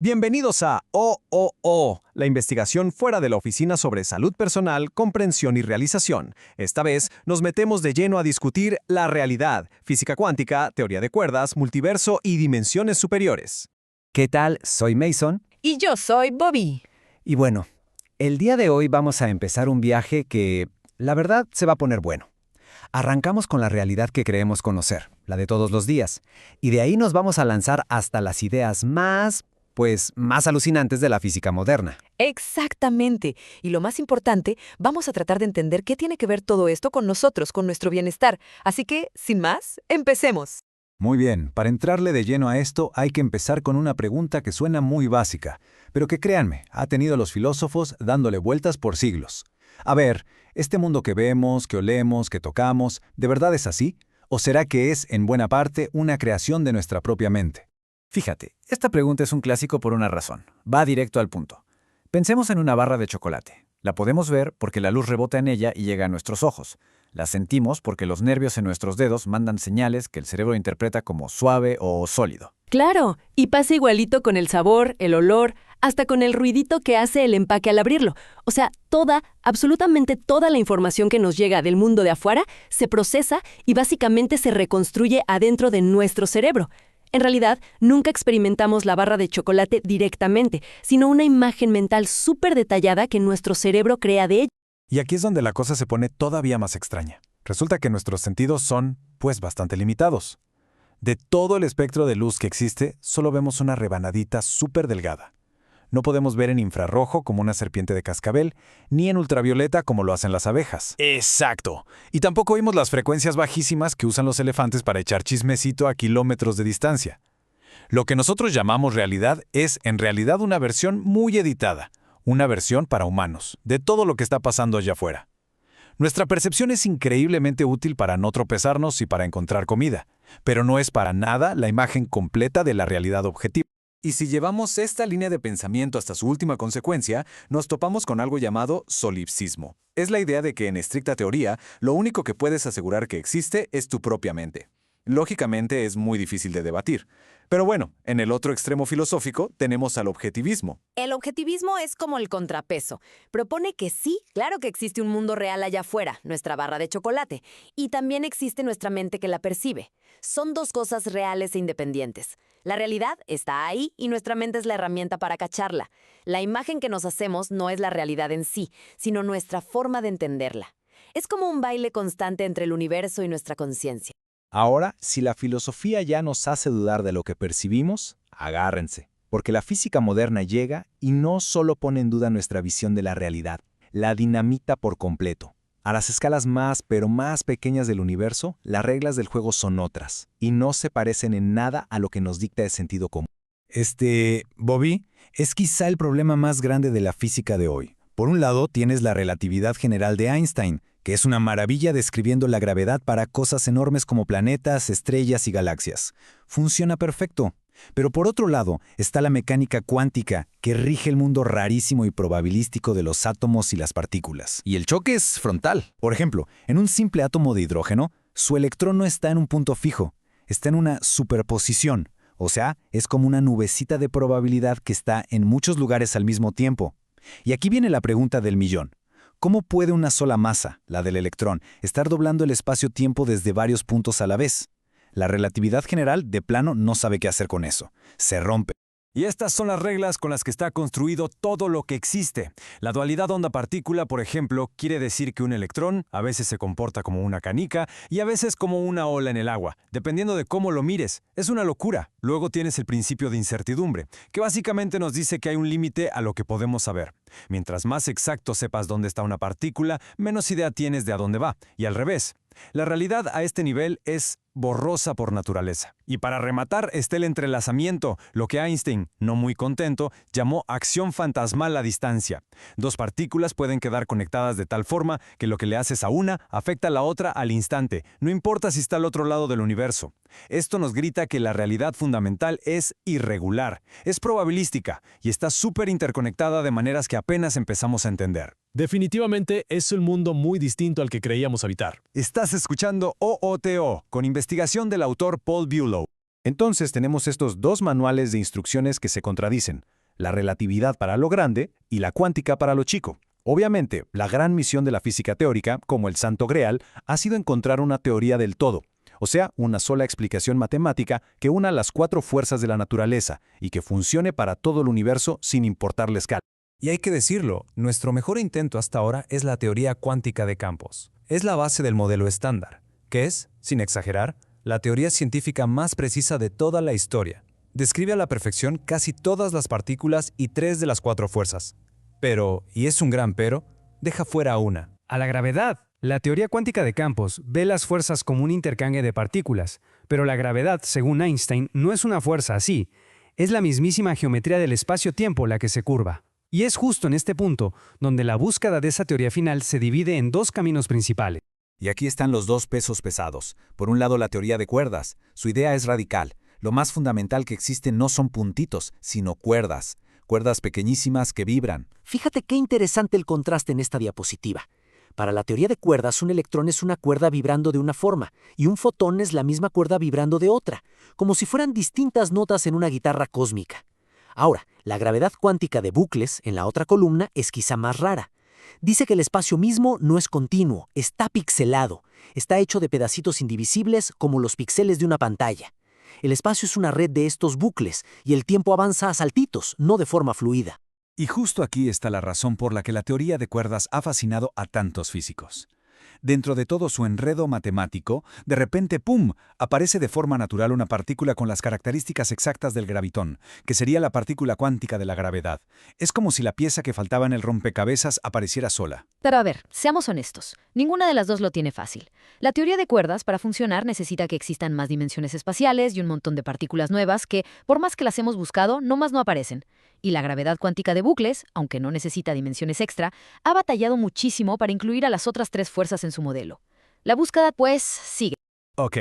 Bienvenidos a OOO, la investigación fuera de la oficina sobre salud personal, comprensión y realización. Esta vez nos metemos de lleno a discutir la realidad, física cuántica, teoría de cuerdas, multiverso y dimensiones superiores. ¿Qué tal? Soy Mason. Y yo soy Bobby. Y bueno, el día de hoy vamos a empezar un viaje que, la verdad, se va a poner bueno. Arrancamos con la realidad que creemos conocer, la de todos los días, y de ahí nos vamos a lanzar hasta las ideas más alucinantes de la física moderna. Exactamente. Y lo más importante, vamos a tratar de entender qué tiene que ver todo esto con nosotros, con nuestro bienestar. Así que, sin más, empecemos. Muy bien, para entrarle de lleno a esto hay que empezar con una pregunta que suena muy básica, pero que créanme, ha tenido a los filósofos dándole vueltas por siglos. A ver, ¿este mundo que vemos, que olemos, que tocamos, de verdad es así? ¿O será que es, en buena parte, una creación de nuestra propia mente? Fíjate, esta pregunta es un clásico por una razón. Va directo al punto. Pensemos en una barra de chocolate. La podemos ver porque la luz rebota en ella y llega a nuestros ojos. La sentimos porque los nervios en nuestros dedos mandan señales que el cerebro interpreta como suave o sólido. Claro, y pasa igualito con el sabor, el olor, hasta con el ruidito que hace el empaque al abrirlo. O sea, absolutamente toda la información que nos llega del mundo de afuera se procesa y básicamente se reconstruye adentro de nuestro cerebro. En realidad, nunca experimentamos la barra de chocolate directamente, sino una imagen mental súper detallada que nuestro cerebro crea de ella. Y aquí es donde la cosa se pone todavía más extraña. Resulta que nuestros sentidos son, bastante limitados. De todo el espectro de luz que existe, solo vemos una rebanadita súper delgada. No podemos ver en infrarrojo como una serpiente de cascabel, ni en ultravioleta como lo hacen las abejas. ¡Exacto! Y tampoco oímos las frecuencias bajísimas que usan los elefantes para echar chismecito a kilómetros de distancia. Lo que nosotros llamamos realidad es, en realidad, una versión muy editada, una versión para humanos, de todo lo que está pasando allá afuera. Nuestra percepción es increíblemente útil para no tropezarnos y para encontrar comida, pero no es para nada la imagen completa de la realidad objetiva. Y si llevamos esta línea de pensamiento hasta su última consecuencia, nos topamos con algo llamado solipsismo. Es la idea de que, en estricta teoría, lo único que puedes asegurar que existe es tu propia mente. Lógicamente es muy difícil de debatir. Pero bueno, en el otro extremo filosófico tenemos al objetivismo. El objetivismo es como el contrapeso. Propone que sí, claro que existe un mundo real allá afuera, nuestra barra de chocolate, y también existe nuestra mente que la percibe. Son dos cosas reales e independientes. La realidad está ahí y nuestra mente es la herramienta para cacharla. La imagen que nos hacemos no es la realidad en sí, sino nuestra forma de entenderla. Es como un baile constante entre el universo y nuestra conciencia. Ahora, si la filosofía ya nos hace dudar de lo que percibimos, agárrense, porque la física moderna llega y no solo pone en duda nuestra visión de la realidad, la dinamita por completo. A las escalas pero más pequeñas del universo, las reglas del juego son otras, y no se parecen en nada a lo que nos dicta el sentido común. Bobby, es quizá el problema más grande de la física de hoy. Por un lado, tienes la relatividad general de Einstein, que es una maravilla describiendo la gravedad para cosas enormes como planetas, estrellas y galaxias. Funciona perfecto. Pero por otro lado, está la mecánica cuántica, que rige el mundo rarísimo y probabilístico de los átomos y las partículas. Y el choque es frontal. Por ejemplo, en un simple átomo de hidrógeno, su electrón no está en un punto fijo, está en una superposición. O sea, es como una nubecita de probabilidad que está en muchos lugares al mismo tiempo. Y aquí viene la pregunta del millón. ¿Cómo puede una sola masa, la del electrón, estar doblando el espacio-tiempo desde varios puntos a la vez? La relatividad general, de plano, no sabe qué hacer con eso. Se rompe. Y estas son las reglas con las que está construido todo lo que existe. La dualidad onda-partícula, por ejemplo, quiere decir que un electrón a veces se comporta como una canica y a veces como una ola en el agua, dependiendo de cómo lo mires. Es una locura. Luego tienes el principio de incertidumbre, que básicamente nos dice que hay un límite a lo que podemos saber. Mientras más exacto sepas dónde está una partícula, menos idea tienes de a dónde va. Y al revés. La realidad a este nivel es borrosa por naturaleza. Y para rematar está el entrelazamiento, lo que Einstein, no muy contento, llamó acción fantasmal a distancia. Dos partículas pueden quedar conectadas de tal forma que lo que le haces a una afecta a la otra al instante, no importa si está al otro lado del universo. Esto nos grita que la realidad fundamental es irregular, es probabilística y está súper interconectada de maneras que apenas empezamos a entender. Definitivamente es un mundo muy distinto al que creíamos habitar. Estás escuchando OOTO, con investigación del autor Paul Bulow. Entonces tenemos estos dos manuales de instrucciones que se contradicen, la relatividad para lo grande y la cuántica para lo chico. Obviamente, la gran misión de la física teórica, como el Santo Grial, ha sido encontrar una teoría del todo, o sea, una sola explicación matemática que una las cuatro fuerzas de la naturaleza y que funcione para todo el universo sin importar la escala. Y hay que decirlo, nuestro mejor intento hasta ahora es la teoría cuántica de campos. Es la base del modelo estándar, que es, sin exagerar, la teoría científica más precisa de toda la historia. Describe a la perfección casi todas las partículas y 3 de las 4 fuerzas. Pero, y es un gran pero, deja fuera una. A la gravedad. La teoría cuántica de campos ve las fuerzas como un intercambio de partículas, pero la gravedad, según Einstein, no es una fuerza así. Es la mismísima geometría del espacio-tiempo la que se curva. Y es justo en este punto donde la búsqueda de esa teoría final se divide en dos caminos principales. Y aquí están los dos pesos pesados. Por un lado, la teoría de cuerdas. Su idea es radical. Lo más fundamental que existe no son puntitos, sino cuerdas. Cuerdas pequeñísimas que vibran. Fíjate qué interesante el contraste en esta diapositiva. Para la teoría de cuerdas, un electrón es una cuerda vibrando de una forma y un fotón es la misma cuerda vibrando de otra, como si fueran distintas notas en una guitarra cósmica. Ahora, la gravedad cuántica de bucles, en la otra columna, es quizá más rara. Dice que el espacio mismo no es continuo, está pixelado, está hecho de pedacitos indivisibles como los píxeles de una pantalla. El espacio es una red de estos bucles y el tiempo avanza a saltitos, no de forma fluida. Y justo aquí está la razón por la que la teoría de cuerdas ha fascinado a tantos físicos. Dentro de todo su enredo matemático, de repente, ¡pum!, aparece de forma natural una partícula con las características exactas del gravitón, que sería la partícula cuántica de la gravedad. Es como si la pieza que faltaba en el rompecabezas apareciera sola. Pero a ver, seamos honestos. Ninguna de las dos lo tiene fácil. La teoría de cuerdas, para funcionar, necesita que existan más dimensiones espaciales y un montón de partículas nuevas que, por más que las hemos buscado, nomás no aparecen. Y la gravedad cuántica de bucles, aunque no necesita dimensiones extra, ha batallado muchísimo para incluir a las otras 3 fuerzas en su modelo. La búsqueda, pues, sigue. Ok,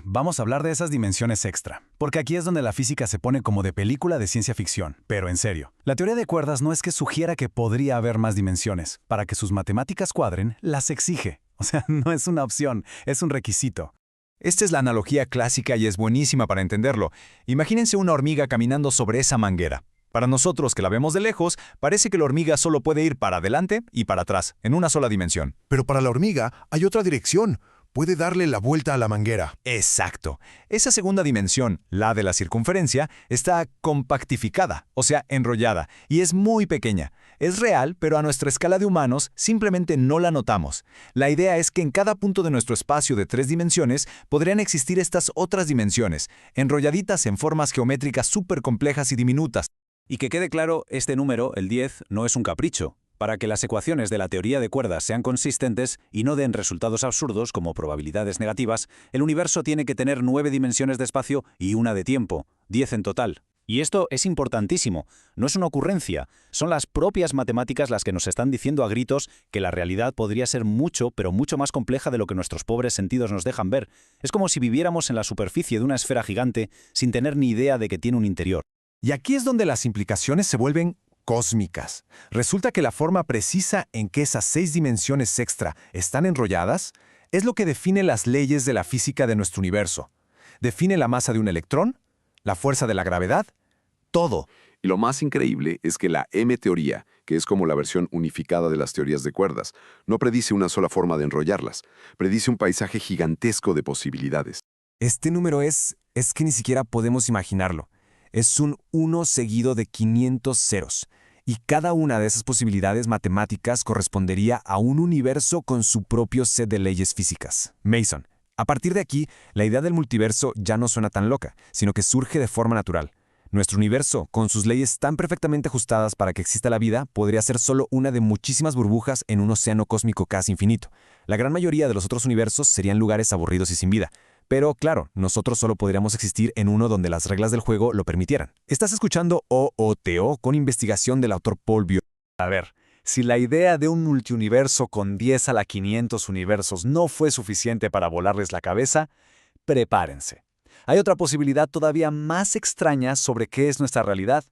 vamos a hablar de esas dimensiones extra, porque aquí es donde la física se pone como de película de ciencia ficción, pero en serio. La teoría de cuerdas no es que sugiera que podría haber más dimensiones. Para que sus matemáticas cuadren, las exige. O sea, no es una opción, es un requisito. Esta es la analogía clásica y es buenísima para entenderlo. Imagínense una hormiga caminando sobre esa manguera. Para nosotros que la vemos de lejos, parece que la hormiga solo puede ir para adelante y para atrás, en una sola dimensión. Pero para la hormiga hay otra dirección. Puede darle la vuelta a la manguera. Exacto. Esa segunda dimensión, la de la circunferencia, está compactificada, o sea, enrollada, y es muy pequeña. Es real, pero a nuestra escala de humanos simplemente no la notamos. La idea es que en cada punto de nuestro espacio de 3 dimensiones podrían existir estas otras dimensiones, enrolladitas en formas geométricas súper complejas y diminutas. Y que quede claro, este número, el 10, no es un capricho. Para que las ecuaciones de la teoría de cuerdas sean consistentes y no den resultados absurdos como probabilidades negativas, el universo tiene que tener 9 dimensiones de espacio y una de tiempo, 10 en total. Y esto es importantísimo, no es una ocurrencia, son las propias matemáticas las que nos están diciendo a gritos que la realidad podría ser mucho, pero mucho más compleja de lo que nuestros pobres sentidos nos dejan ver. Es como si viviéramos en la superficie de una esfera gigante sin tener ni idea de que tiene un interior. Y aquí es donde las implicaciones se vuelven cósmicas. Resulta que la forma precisa en que esas 6 dimensiones extra están enrolladas es lo que define las leyes de la física de nuestro universo. Define la masa de un electrón, la fuerza de la gravedad, todo. Y lo más increíble es que la M-teoría, que es como la versión unificada de las teorías de cuerdas, no predice una sola forma de enrollarlas, predice un paisaje gigantesco de posibilidades. Este número es que ni siquiera podemos imaginarlo. Es un 1 seguido de 500 ceros, y cada una de esas posibilidades matemáticas correspondería a un universo con su propio set de leyes físicas. Mason, a partir de aquí, la idea del multiverso ya no suena tan loca, sino que surge de forma natural. Nuestro universo, con sus leyes tan perfectamente ajustadas para que exista la vida, podría ser solo una de muchísimas burbujas en un océano cósmico casi infinito. La gran mayoría de los otros universos serían lugares aburridos y sin vida. Pero, claro, nosotros solo podríamos existir en uno donde las reglas del juego lo permitieran. Estás escuchando OOTO con investigación del autor Paul Bio. A ver, si la idea de un multiuniverso con 10 a la 500 universos no fue suficiente para volarles la cabeza, prepárense. Hay otra posibilidad todavía más extraña sobre qué es nuestra realidad.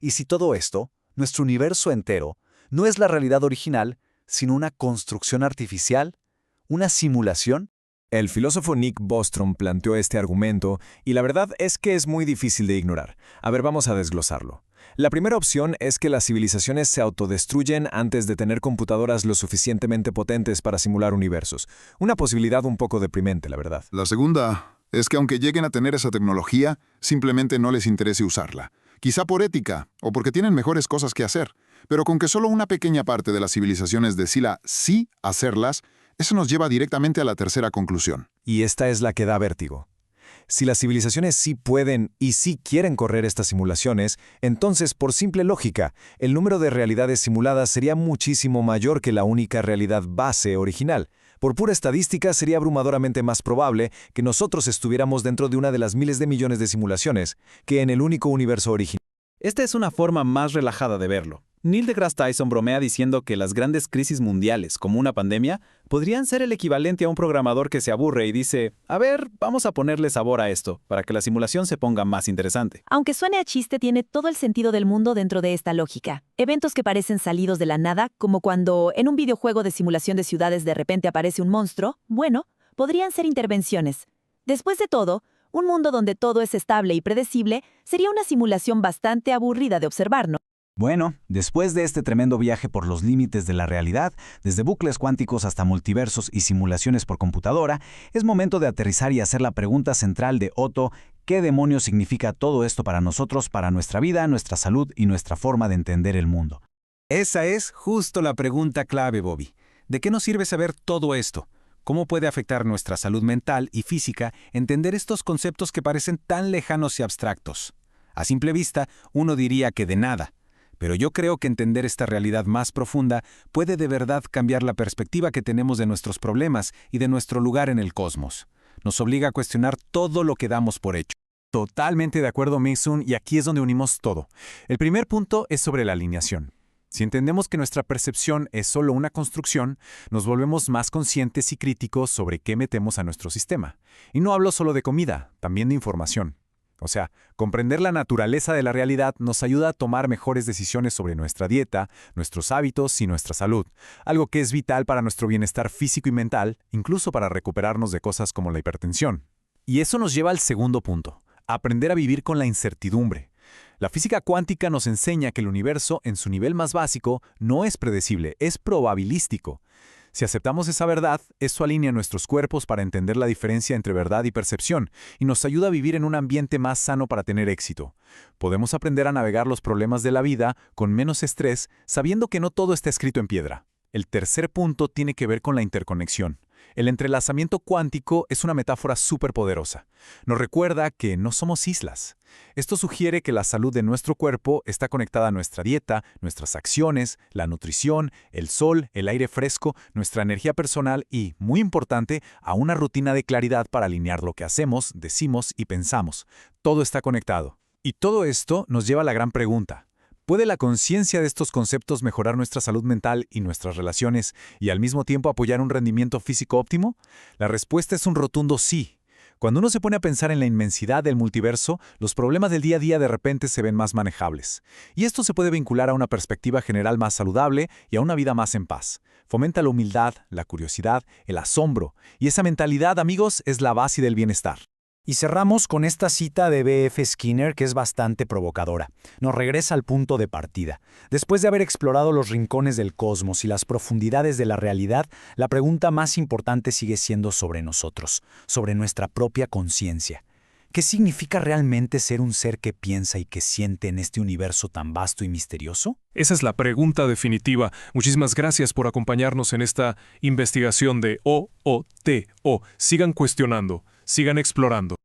Y si todo esto, nuestro universo entero, no es la realidad original, sino una construcción artificial, una simulación. El filósofo Nick Bostrom planteó este argumento y la verdad es que es muy difícil de ignorar. A ver, vamos a desglosarlo. La primera opción es que las civilizaciones se autodestruyen antes de tener computadoras lo suficientemente potentes para simular universos. Una posibilidad un poco deprimente, la verdad. La segunda es que aunque lleguen a tener esa tecnología, simplemente no les interese usarla. Quizá por ética o porque tienen mejores cosas que hacer. Pero con que solo una pequeña parte de las civilizaciones decida sí hacerlas, eso nos lleva directamente a la tercera conclusión. Y esta es la que da vértigo. Si las civilizaciones sí pueden y sí quieren correr estas simulaciones, entonces, por simple lógica, el número de realidades simuladas sería muchísimo mayor que la única realidad base original. Por pura estadística, sería abrumadoramente más probable que nosotros estuviéramos dentro de una de las miles de millones de simulaciones que en el único universo original. Esta es una forma más relajada de verlo. Neil deGrasse Tyson bromea diciendo que las grandes crisis mundiales, como una pandemia, podrían ser el equivalente a un programador que se aburre y dice, a ver, vamos a ponerle sabor a esto, para que la simulación se ponga más interesante. Aunque suene a chiste, tiene todo el sentido del mundo dentro de esta lógica. Eventos que parecen salidos de la nada, como cuando en un videojuego de simulación de ciudades de repente aparece un monstruo, bueno, podrían ser intervenciones. Después de todo, un mundo donde todo es estable y predecible sería una simulación bastante aburrida de observar, ¿no? Bueno, después de este tremendo viaje por los límites de la realidad, desde bucles cuánticos hasta multiversos y simulaciones por computadora, es momento de aterrizar y hacer la pregunta central de Otto: ¿qué demonios significa todo esto para nosotros, para nuestra vida, nuestra salud y nuestra forma de entender el mundo? Esa es justo la pregunta clave, Bobby. ¿De qué nos sirve saber todo esto? ¿Cómo puede afectar nuestra salud mental y física entender estos conceptos que parecen tan lejanos y abstractos? A simple vista, uno diría que de nada. Pero yo creo que entender esta realidad más profunda puede de verdad cambiar la perspectiva que tenemos de nuestros problemas y de nuestro lugar en el cosmos. Nos obliga a cuestionar todo lo que damos por hecho. Totalmente de acuerdo, Mason, y aquí es donde unimos todo. El primer punto es sobre la alineación. Si entendemos que nuestra percepción es solo una construcción, nos volvemos más conscientes y críticos sobre qué metemos a nuestro sistema. Y no hablo solo de comida, también de información. O sea, comprender la naturaleza de la realidad nos ayuda a tomar mejores decisiones sobre nuestra dieta, nuestros hábitos y nuestra salud, algo que es vital para nuestro bienestar físico y mental, incluso para recuperarnos de cosas como la hipertensión. Y eso nos lleva al segundo punto: aprender a vivir con la incertidumbre. La física cuántica nos enseña que el universo, en su nivel más básico, no es predecible, es probabilístico. Si aceptamos esa verdad, eso alinea nuestros cuerpos para entender la diferencia entre verdad y percepción y nos ayuda a vivir en un ambiente más sano para tener éxito. Podemos aprender a navegar los problemas de la vida con menos estrés, sabiendo que no todo está escrito en piedra. El tercer punto tiene que ver con la interconexión. El entrelazamiento cuántico es una metáfora súper poderosa. Nos recuerda que no somos islas. Esto sugiere que la salud de nuestro cuerpo está conectada a nuestra dieta, nuestras acciones, la nutrición, el sol, el aire fresco, nuestra energía personal y, muy importante, a una rutina de claridad para alinear lo que hacemos, decimos y pensamos. Todo está conectado. Y todo esto nos lleva a la gran pregunta: ¿puede la conciencia de estos conceptos mejorar nuestra salud mental y nuestras relaciones y al mismo tiempo apoyar un rendimiento físico óptimo? La respuesta es un rotundo sí. Cuando uno se pone a pensar en la inmensidad del multiverso, los problemas del día a día de repente se ven más manejables. Y esto se puede vincular a una perspectiva general más saludable y a una vida más en paz. Fomenta la humildad, la curiosidad, el asombro. Y esa mentalidad, amigos, es la base del bienestar. Y cerramos con esta cita de B.F. Skinner que es bastante provocadora. Nos regresa al punto de partida. Después de haber explorado los rincones del cosmos y las profundidades de la realidad, la pregunta más importante sigue siendo sobre nosotros, sobre nuestra propia conciencia. ¿Qué significa realmente ser un ser que piensa y que siente en este universo tan vasto y misterioso? Esa es la pregunta definitiva. Muchísimas gracias por acompañarnos en esta investigación de OOTO. Sigan cuestionando, sigan explorando.